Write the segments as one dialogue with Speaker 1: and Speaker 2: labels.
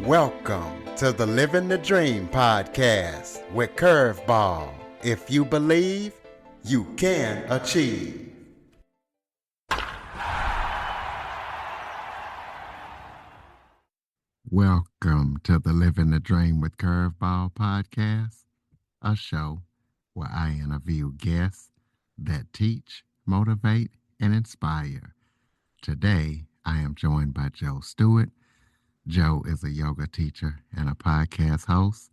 Speaker 1: Welcome to the Living the Dream podcast with Curveball. If you believe, you can achieve. Welcome to the Living the Dream with Curveball podcast, a show where I interview guests that teach, motivate, and inspire. Today, I am joined by Joe Stewart. Joe is a yoga teacher and a podcast host.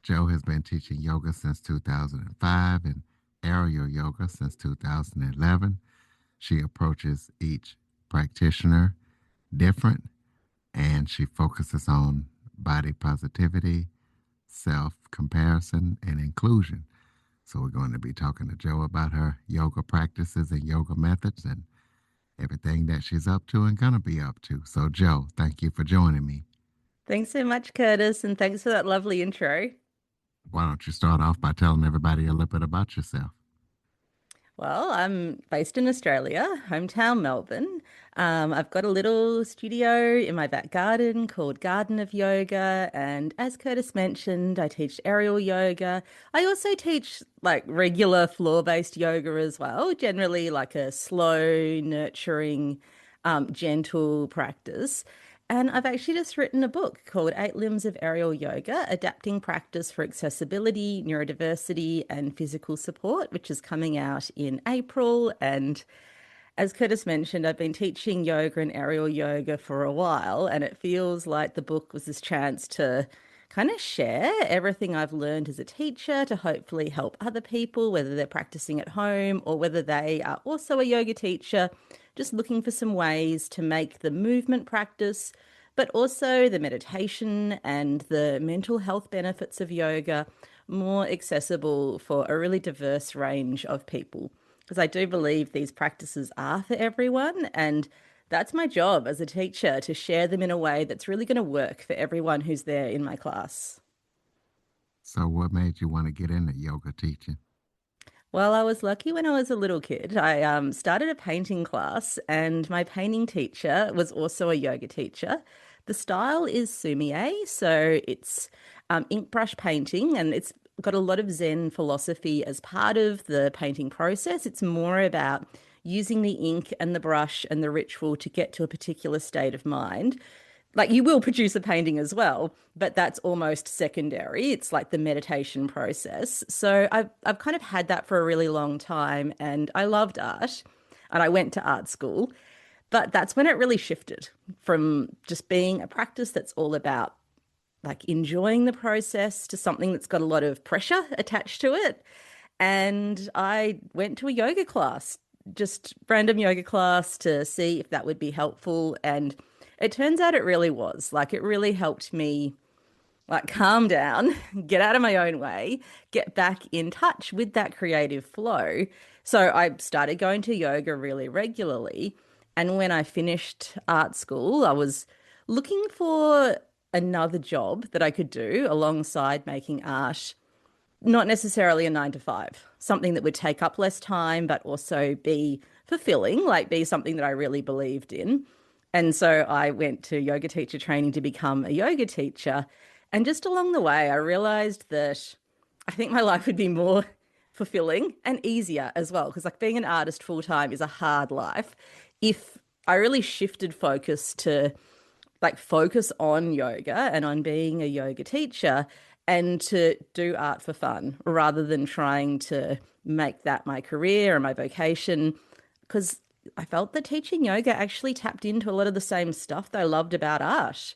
Speaker 1: Joe has been teaching yoga since 2005 and aerial yoga since 2011. She approaches each practitioner different, and she focuses on body positivity, self-comparison, and inclusion. So we're going to be talking to Joe about her yoga practices and yoga methods and everything that she's up to and going to be up to. So, Joe, thank you for joining me.
Speaker 2: Thanks so much, Curtis, and thanks for that lovely intro.
Speaker 1: Why don't you start off by telling everybody a little bit about yourself?
Speaker 2: Well, I'm based in Australia, hometown Melbourne. I've got a little studio in my back garden called Garden of Yoga. And as Curtis mentioned, I teach aerial yoga. I also teach like regular floor-based yoga as well, generally like a slow, nurturing, gentle practice. And I've actually just written a book called Eight Limbs of Aerial Yoga, Adapting Practice for Accessibility, Neurodiversity, and Physical Support, which is coming out in April. And as Curtis mentioned, I've been teaching yoga and aerial yoga for a while, and it feels like the book was this chance to kind of share everything I've learned as a teacher to hopefully help other people, whether they're practicing at home or whether they are also a yoga teacher, just looking for some ways to make the movement practice, but also the meditation and the mental health benefits of yoga more accessible for a really diverse range of people. Because I do believe these practices are for everyone, and that's my job as a teacher, to share them in a way that's really going to work for everyone who's there in my class.
Speaker 1: So, what made you want to get into yoga teaching?
Speaker 2: Well, I was lucky when I was a little kid. I started a painting class, and my painting teacher was also a yoga teacher. The style is sumie, so it's ink brush painting, and it's got a lot of Zen philosophy as part of the painting process. It's more about using the ink and the brush and the ritual to get to a particular state of mind. Like, you will produce a painting as well, but that's almost secondary. It's like the meditation process. So I've kind of had that for a really long time, and I loved art, and I went to art school. But that's when it really shifted from just being a practice that's all about like enjoying the process to something that's got a lot of pressure attached to it. And I went to a yoga class, just random yoga class, to see if that would be helpful. And it turns out it really was. Like, it really helped me like calm down, get out of my own way, get back in touch with that creative flow. So I started going to yoga really regularly. And when I finished art school, I was looking for another job that I could do alongside making art, not necessarily a 9 to 5, something that would take up less time, but also be fulfilling, like be something that I really believed in. And so I went to yoga teacher training to become a yoga teacher. And just along the way, I realized that I think my life would be more fulfilling and easier as well. Because like being an artist full time is a hard life. If I really shifted focus to like focus on yoga and on being a yoga teacher and to do art for fun rather than trying to make that my career or my vocation. Because I felt that teaching yoga actually tapped into a lot of the same stuff that I loved about art.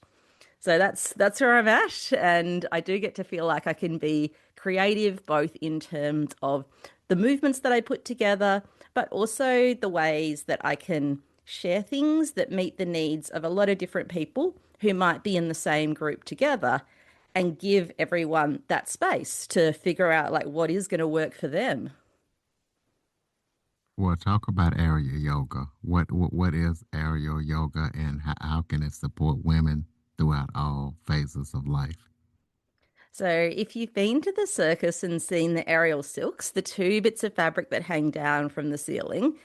Speaker 2: So that's where I'm at, and I do get to feel like I can be creative both in terms of the movements that I put together, but also the ways that I can share things that meet the needs of a lot of different people who might be in the same group together, and give everyone that space to figure out like what is going to work for them.
Speaker 1: Well, talk about aerial yoga. What is aerial yoga, and how can it support women throughout all phases of life?
Speaker 2: So, if you've been to the circus and seen the aerial silks, the two bits of fabric that hang down from the ceiling,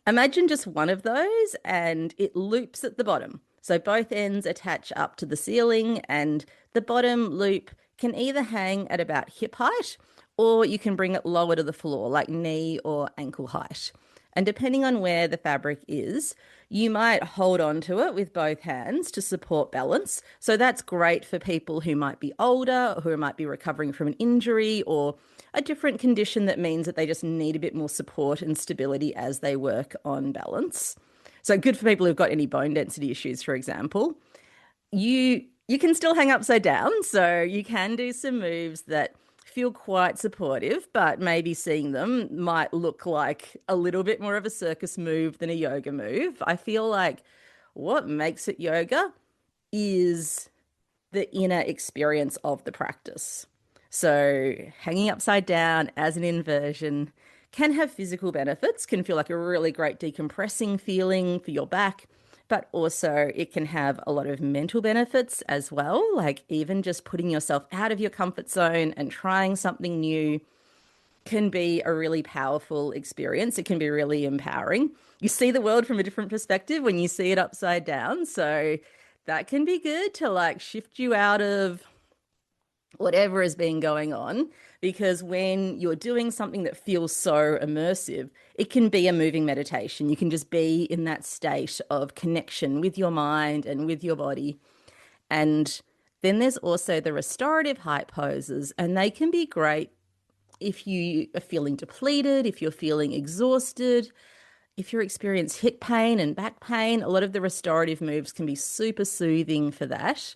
Speaker 2: imagine just one of those and it loops at the bottom. So both ends attach up to the ceiling, and the bottom loop can either hang at about hip height or you can bring it lower to the floor, like knee or ankle height. And depending on where the fabric is, you might hold on to it with both hands to support balance. So that's great for people who might be older, who might be recovering from an injury or a different condition that means that they just need a bit more support and stability as they work on balance. So good for people who've got any bone density issues, for example. You can still hang upside down, so you can do some moves that feel quite supportive, but maybe seeing them might look like a little bit more of a circus move than a yoga move. I feel like what makes it yoga is the inner experience of the practice. So, hanging upside down as an inversion can have physical benefits, can feel like a really great decompressing feeling for your back, but also it can have a lot of mental benefits as well. Like, even just putting yourself out of your comfort zone and trying something new can be a really powerful experience. It can be really empowering. You see the world from a different perspective when you see it upside down. So, that can be good to like shift you out of whatever has been going on, because when you're doing something that feels so immersive, it can be a moving meditation. You can just be in that state of connection with your mind and with your body. And then there's also the restorative height poses, and they can be great if you are feeling depleted, if you're feeling exhausted, if you're experiencing hip pain and back pain. A lot of the restorative moves can be super soothing for that.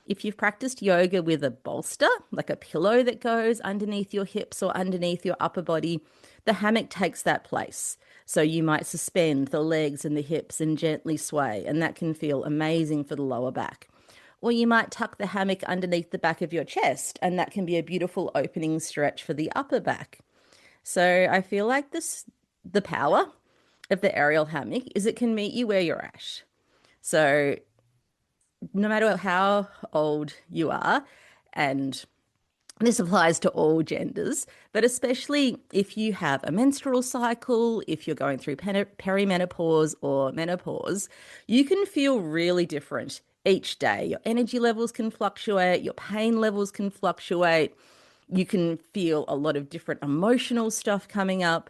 Speaker 2: If you've practiced yoga with a bolster, like a pillow that goes underneath your hips or underneath your upper body, the hammock takes that place. So you might suspend the legs and the hips and gently sway, and that can feel amazing for the lower back. Or you might tuck the hammock underneath the back of your chest, and that can be a beautiful opening stretch for the upper back. So I feel like the power of the aerial hammock is it can meet you where you're at. So no matter how old you are, and this applies to all genders, but especially if you have a menstrual cycle, if you're going through perimenopause or menopause, you can feel really different each day. Your energy levels can fluctuate, your pain levels can fluctuate. You can feel a lot of different emotional stuff coming up.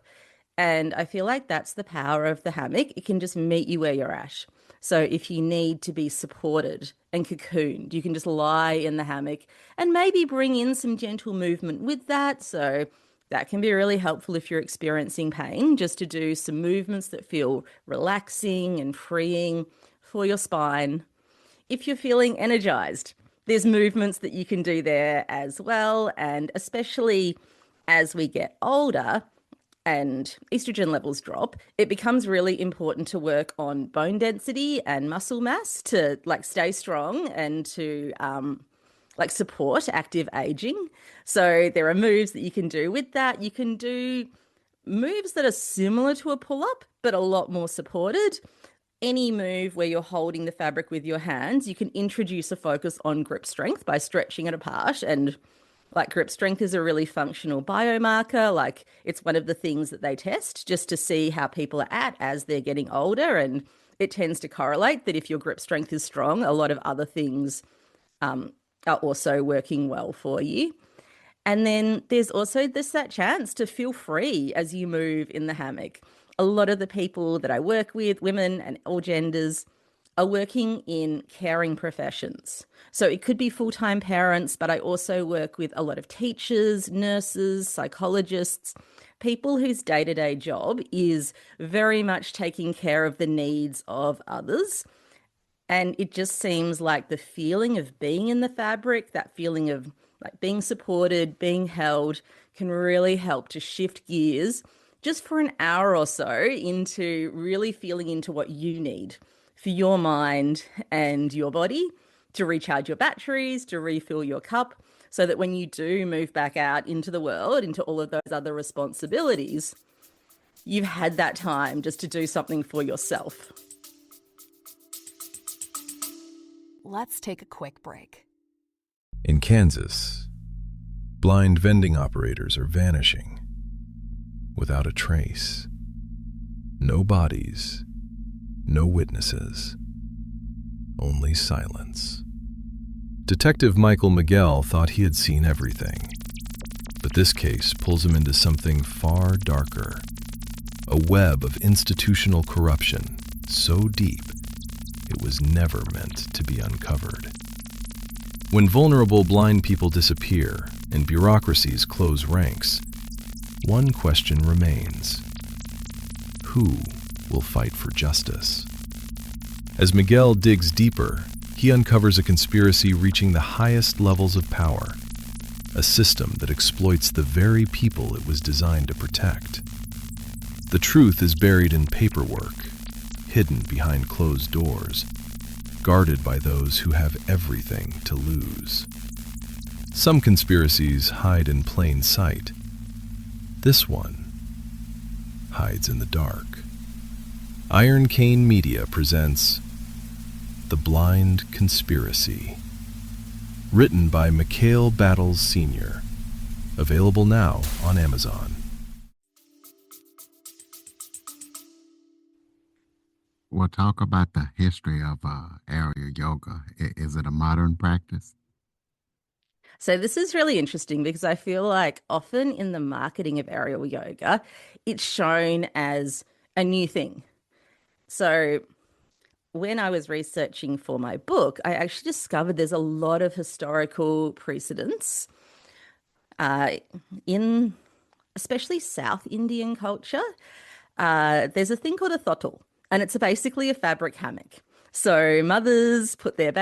Speaker 2: And I feel like that's the power of the hammock. It can just meet you where you're at. So if you need to be supported and cocooned, you can just lie in the hammock and maybe bring in some gentle movement with that. So that can be really helpful if you're experiencing pain, just to do some movements that feel relaxing and freeing for your spine. If you're feeling energized, there's movements that you can do there as well. And especially as we get older, and estrogen levels drop, it becomes really important to work on bone density and muscle mass to like stay strong and to like support active aging. So there are moves that you can do with that. You can do moves that are similar to a pull-up, but a lot more supported. Any move where you're holding the fabric with your hands, you can introduce a focus on grip strength by stretching it apart. And like grip strength is a really functional biomarker. Like it's one of the things that they test just to see how people are at as they're getting older. And it tends to correlate that if your grip strength is strong, a lot of other things are also working well for you. And then there's also that chance to feel free as you move in the hammock. A lot of the people that I work with, women and all genders, are working in caring professions. So it could be full-time parents, but I also work with a lot of teachers, nurses, psychologists, people whose day-to-day job is very much taking care of the needs of others. And it just seems like the feeling of being in the fabric, that feeling of like being supported, being held, can really help to shift gears just for an hour or so into really feeling into what you need for your mind and your body to recharge your batteries, to refill your cup, so that when you do move back out into the world, into all of those other responsibilities, you've had that time just to do something for yourself.
Speaker 3: Let's take a quick break.
Speaker 4: In Kansas, blind vending operators are vanishing without a trace. No bodies, no witnesses, only silence. Detective Michael Miguel thought he had seen everything, but this case pulls him into something far darker, a web of institutional corruption so deep it was never meant to be uncovered. When vulnerable blind people disappear and bureaucracies close ranks, one question remains: who will fight for justice? As Miguel digs deeper, he uncovers a conspiracy reaching the highest levels of power, a system that exploits the very people it was designed to protect. The truth is buried in paperwork, hidden behind closed doors, guarded by those who have everything to lose. Some conspiracies hide in plain sight. This one hides in the dark. Iron Cane Media presents The Blind Conspiracy, written by Mikhail Battles Sr., available now on Amazon.
Speaker 1: We'll talk about the history of aerial yoga. Is it a modern practice?
Speaker 2: So this is really interesting because I feel like often in the marketing of aerial yoga, it's shown as a new thing. So when I was researching for my book, I actually discovered there's a lot of historical precedents uh, in especially South Indian culture. There's a thing called a thotal, and it's basically a fabric hammock. So mothers put their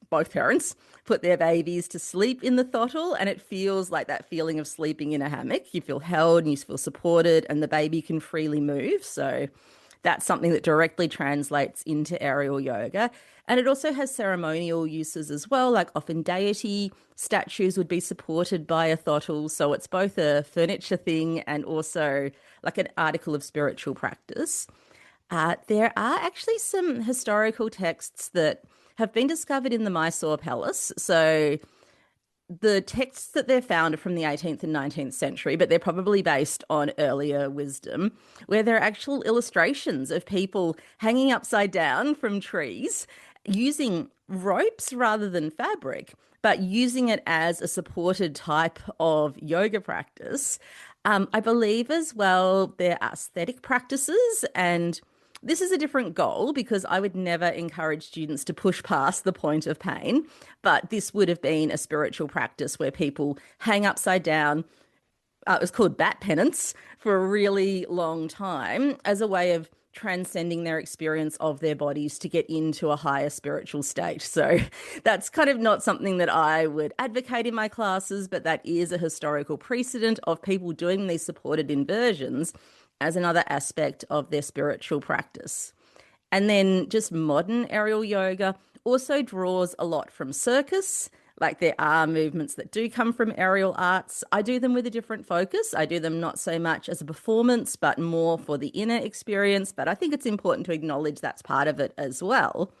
Speaker 2: both parents put their babies to sleep in the thotal, and it feels like that feeling of sleeping in a hammock. You feel held and you feel supported, and the baby can freely move. So that's something that directly translates into aerial yoga. And it also has ceremonial uses as well, like often deity statues would be supported by a thotal. So it's both a furniture thing and also like an article of spiritual practice. There are actually some historical texts that have been discovered in the Mysore Palace. So the texts that they're found are from the 18th and 19th century, but they're probably based on earlier wisdom, where there are actual illustrations of people hanging upside down from trees using ropes rather than fabric, but using it as a supported type of yoga practice. I believe as well there are aesthetic practices, and this is a different goal because I would never encourage students to push past the point of pain. But this would have been a spiritual practice where people hang upside down. It was called bat penance for a really long time as a way of transcending their experience of their bodies to get into a higher spiritual state. So that's kind of not something that I would advocate in my classes, but that is a historical precedent of people doing these supported inversions as another aspect of their spiritual practice. And then just modern aerial yoga also draws a lot from circus. Like there are movements that do come from aerial arts. I do them with a different focus. I do them not so much as a performance, but more for the inner experience. But I think it's important to acknowledge that's part of it as well.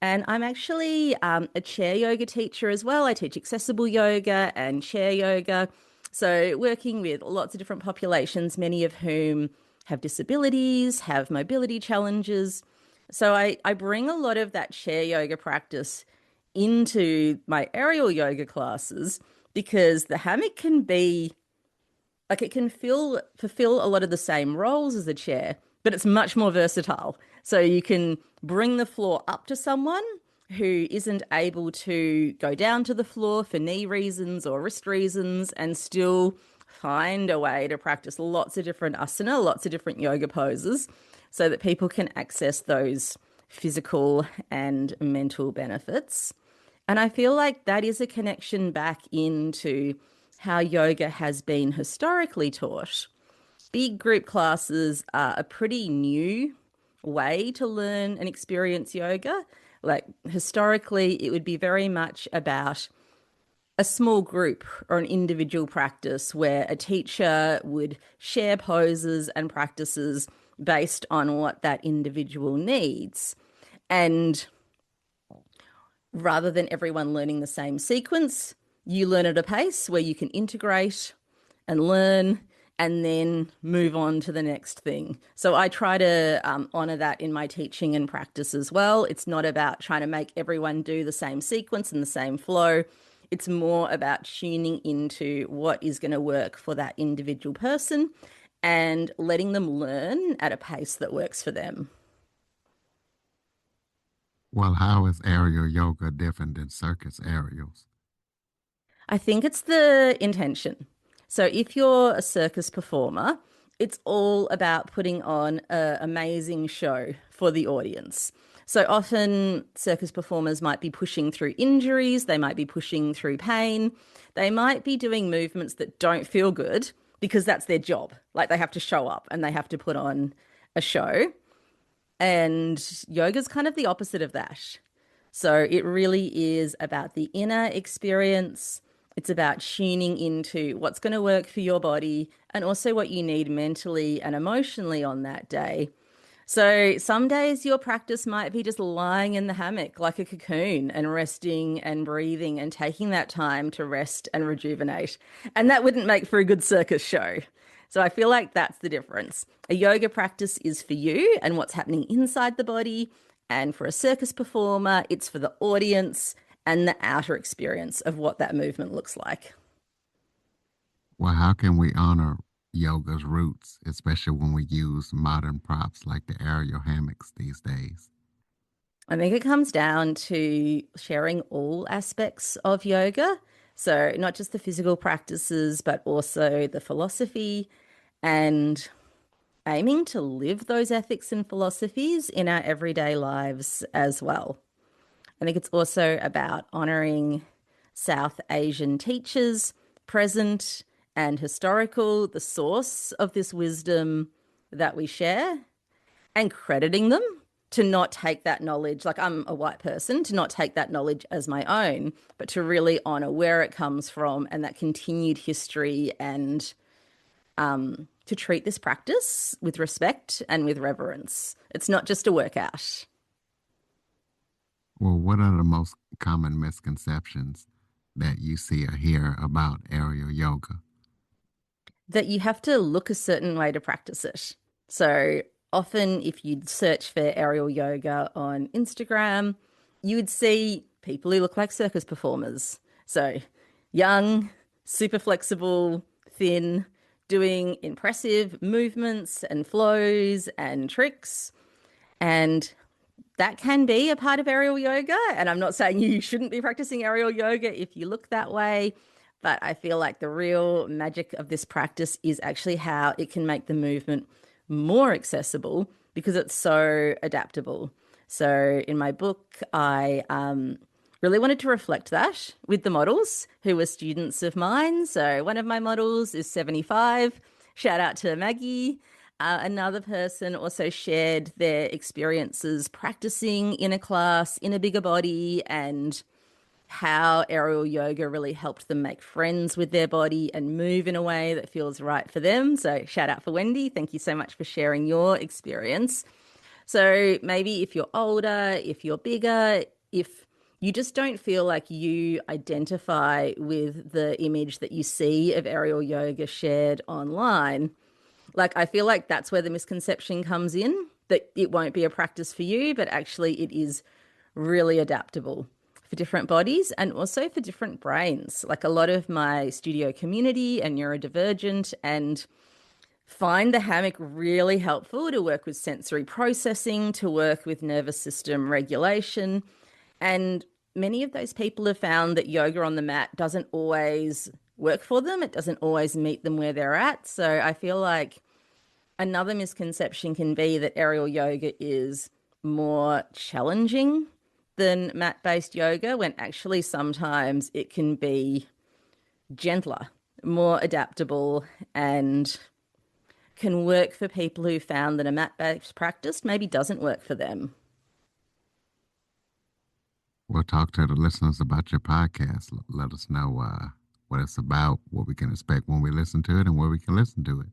Speaker 2: And I'm actually a chair yoga teacher as well. I teach accessible yoga and chair yoga. So, working with lots of different populations, many of whom have disabilities, have mobility challenges. So, I bring a lot of that chair yoga practice into my aerial yoga classes because the hammock can be like it can fulfill a lot of the same roles as a chair, but it's much more versatile. So you can bring the floor up to someone who isn't able to go down to the floor for knee reasons or wrist reasons and still find a way to practice lots of different asana, lots of different yoga poses so that people can access those physical and mental benefits. And I feel like that is a connection back into how yoga has been historically taught. Big group classes are a pretty new way to learn and experience yoga. Like historically, it would be very much about a small group or an individual practice where a teacher would share poses and practices based on what that individual needs. And rather than everyone learning the same sequence, you learn at a pace where you can integrate and learn and then move on to the next thing. So I try to honor that in my teaching and practice as well. It's not about trying to make everyone do the same sequence and the same flow. It's more about tuning into what is going to work for that individual person and letting them learn at a pace that works for them.
Speaker 1: Well, how is aerial yoga different than circus aerials?
Speaker 2: I think it's the intention. So if you're a circus performer, it's all about putting on an amazing show for the audience. So often circus performers might be pushing through injuries, they might be pushing through pain, they might be doing movements that don't feel good because that's their job. Like they have to show up and they have to put on a show. And yoga's kind of the opposite of that. So it really is about the inner experience. It's about tuning into what's going to work for your body and also what you need mentally and emotionally on that day. So some days your practice might be just lying in the hammock like a cocoon and resting and breathing and taking that time to rest and rejuvenate. And that wouldn't make for a good circus show. So I feel like that's the difference. A yoga practice is for you and what's happening inside the body. And for a circus performer, it's for the audience and the outer experience of what that movement looks like.
Speaker 1: Well, how can we honor yoga's roots, especially when we use modern props like the aerial hammocks these days?
Speaker 2: I think it comes down to sharing all aspects of yoga. So, not just the physical practices, but also the philosophy and aiming to live those ethics and philosophies in our everyday lives as well. I think it's also about honoring South Asian teachers, present and historical, the source of this wisdom that we share, and crediting them to not take that knowledge, like I'm a white person, to not take that knowledge as my own, but to really honor where it comes from and that continued history and to treat this practice with respect and with reverence. It's not just a workout.
Speaker 1: Well, what are the most common misconceptions that you see or hear about aerial yoga?
Speaker 2: That you have to look a certain way to practice it. So often, if you search for aerial yoga on Instagram, you would see people who look like circus performers. So young, super flexible, thin, doing impressive movements and flows and tricks. And that can be a part of aerial yoga. And I'm not saying you shouldn't be practicing aerial yoga if you look that way. But I feel like the real magic of this practice is actually how it can make the movement more accessible because it's so adaptable. So in my book, I really wanted to reflect that with the models who were students of mine. So one of my models is 75. Shout out to Maggie. Another person also shared their experiences practicing in a class in a bigger body and how aerial yoga really helped them make friends with their body and move in a way that feels right for them. So, shout out for Wendy. Thank you so much for sharing your experience. So, maybe if you're older, if you're bigger, if you just don't feel like you identify with the image that you see of aerial yoga shared online, like I feel like that's where the misconception comes in that it won't be a practice for you, but actually it is really adaptable for different bodies and also for different brains. Like a lot of my studio community are neurodivergent and find the hammock really helpful to work with sensory processing, to work with nervous system regulation. And many of those people have found that yoga on the mat doesn't always work for them. It doesn't always meet them where they're at. So I feel like another misconception can be that aerial yoga is more challenging than mat-based yoga, when actually sometimes it can be gentler, more adaptable, and can work for people who found that a mat-based practice maybe doesn't work for them.
Speaker 1: We'll talk to the listeners about your podcast. Let us know what it's about, what we can expect when we listen to it, and where we can listen to it.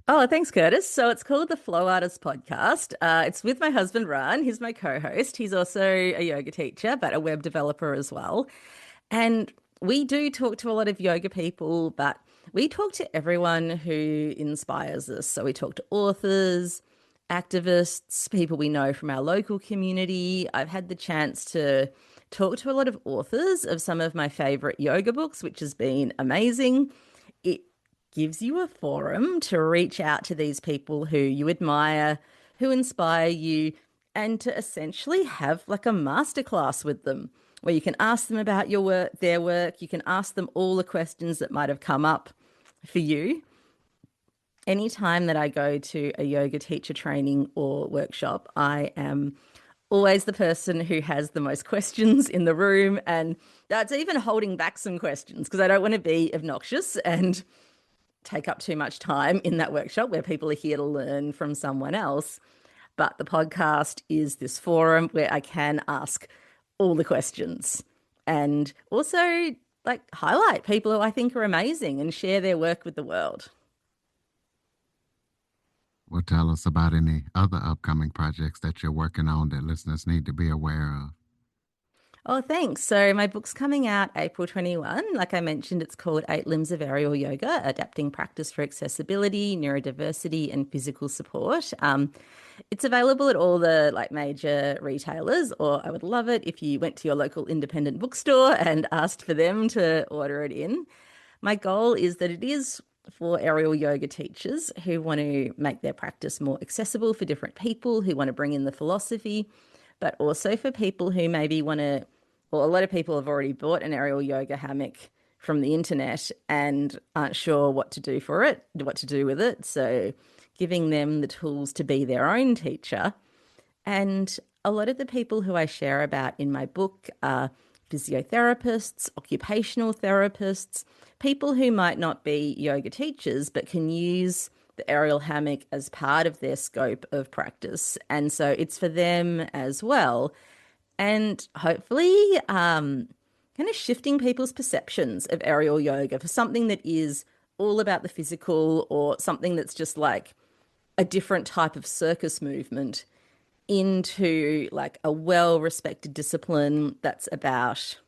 Speaker 2: Oh, thanks, Curtis. So it's called the Flow Artist Podcast. It's with my husband, Ran. He's my co-host. He's also a yoga teacher, but a web developer as well. And we do talk to a lot of yoga people, but We talk to everyone who inspires us. So we talk to authors, activists, people we know from our local community. I've had the chance to talk to a lot of authors of some of my favorite yoga books, which has been amazing. It gives you a forum to reach out to these people who you admire, who inspire you, and to essentially have like a masterclass with them where you can ask them about your work, their work, you can ask them all the questions that might have come up for you. Anytime that I go to a yoga teacher training or workshop, I am always the person who has the most questions in the room. And that's even holding back some questions because I don't want to be obnoxious and take up too much time in that workshop where people are here to learn from someone else. But the podcast is this forum where I can ask all the questions and also like highlight people who I think are amazing and share their work with the world.
Speaker 1: Well, tell us about any other upcoming projects that you're working on that listeners need to be aware of.
Speaker 2: Oh, thanks. So my book's coming out April 21. Like I mentioned, it's called 8 Limbs of Aerial Yoga, Adapting Practice for Accessibility, Neurodiversity and Physical Support. It's available at all the like major retailers, or I would love it if you went to your local independent bookstore and asked for them to order it in. My goal is that it is for aerial yoga teachers who want to make their practice more accessible for different people, who want to bring in the philosophy, but also for people who maybe want to, well, a lot of people have already bought an aerial yoga hammock from the internet and aren't sure what to do for it, what to do with it. So giving them the tools to be their own teacher. And a lot of the people who I share about in my book are physiotherapists, occupational therapists, people who might not be yoga teachers but can use the aerial hammock as part of their scope of practice. And so it's for them as well. And hopefully, kind of shifting people's perceptions of aerial yoga for something that is all about the physical or something that's just like a different type of circus movement into like a well-respected discipline that's about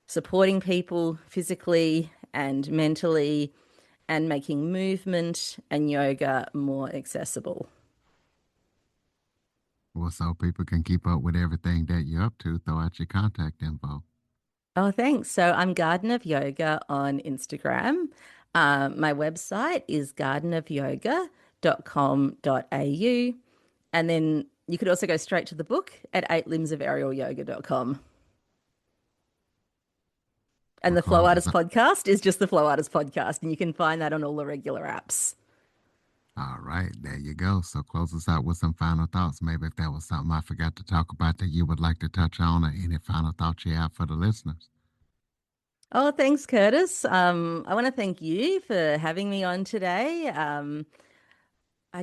Speaker 2: supporting people physically and mentally and making movement and yoga more accessible.
Speaker 1: Well, so people can keep up with everything that you're up to, throw out your contact info.
Speaker 2: Oh, thanks. So I'm Garden of Yoga on Instagram. My website is gardenofyoga.com.au. And then you could also go straight to the book at 8limbsofaerialyoga.com. And the Flow Artist podcast is just the Flow Artist podcast, and you can find that on all the regular apps.
Speaker 1: All right, there you go. So close us out with some final thoughts. Maybe if there was something I forgot to talk about that you would like to touch on, or any final thoughts you have for the listeners.
Speaker 2: Oh, thanks, Curtis. I want to thank you for having me on today. I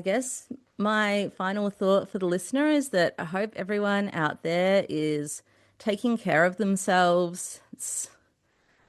Speaker 2: guess my final thought for the listener is that I hope everyone out there is taking care of themselves. There's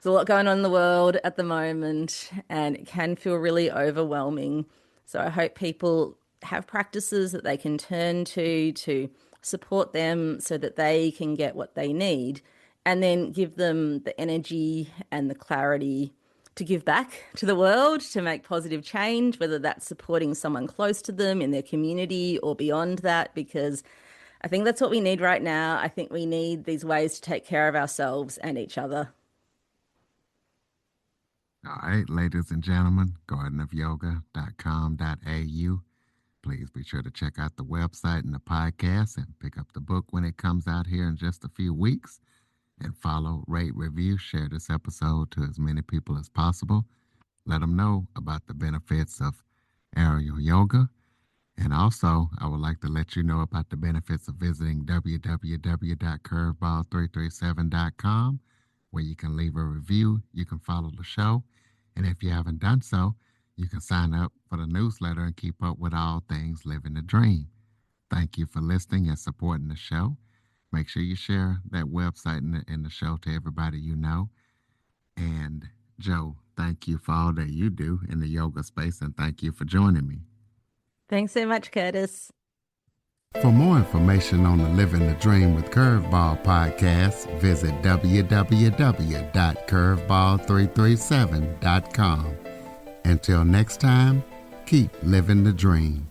Speaker 2: a lot going on in the world at the moment, and it can feel really overwhelming. So I hope people have practices that they can turn to support them so that they can get what they need, and then give them the energy and the clarity to give back to the world, to make positive change, whether that's supporting someone close to them in their community or beyond that, because I think that's what we need right now. I think we need these ways to take care of ourselves and each other.
Speaker 1: All right, ladies and gentlemen, gardenofyoga.com.au. Please be sure to check out the website and the podcast and pick up the book when it comes out here in just a few weeks. And follow, rate, review, share this episode to as many people as possible. Let them know about the benefits of aerial yoga. And also, I would like to let you know about the benefits of visiting www.curveball337.com, where you can leave a review, you can follow the show, and if you haven't done so, you can sign up for the newsletter and keep up with all things Living the Dream. Thank you for listening and supporting the show. Make sure you share that website and the show to everybody you know. And Joe, thank you for all that you do in the yoga space, and thank you for joining me.
Speaker 2: Thanks so much, Curtis.
Speaker 1: For more information on the Living the Dream with Curveball podcast, visit www.curveball337.com. Until next time, keep living the dream.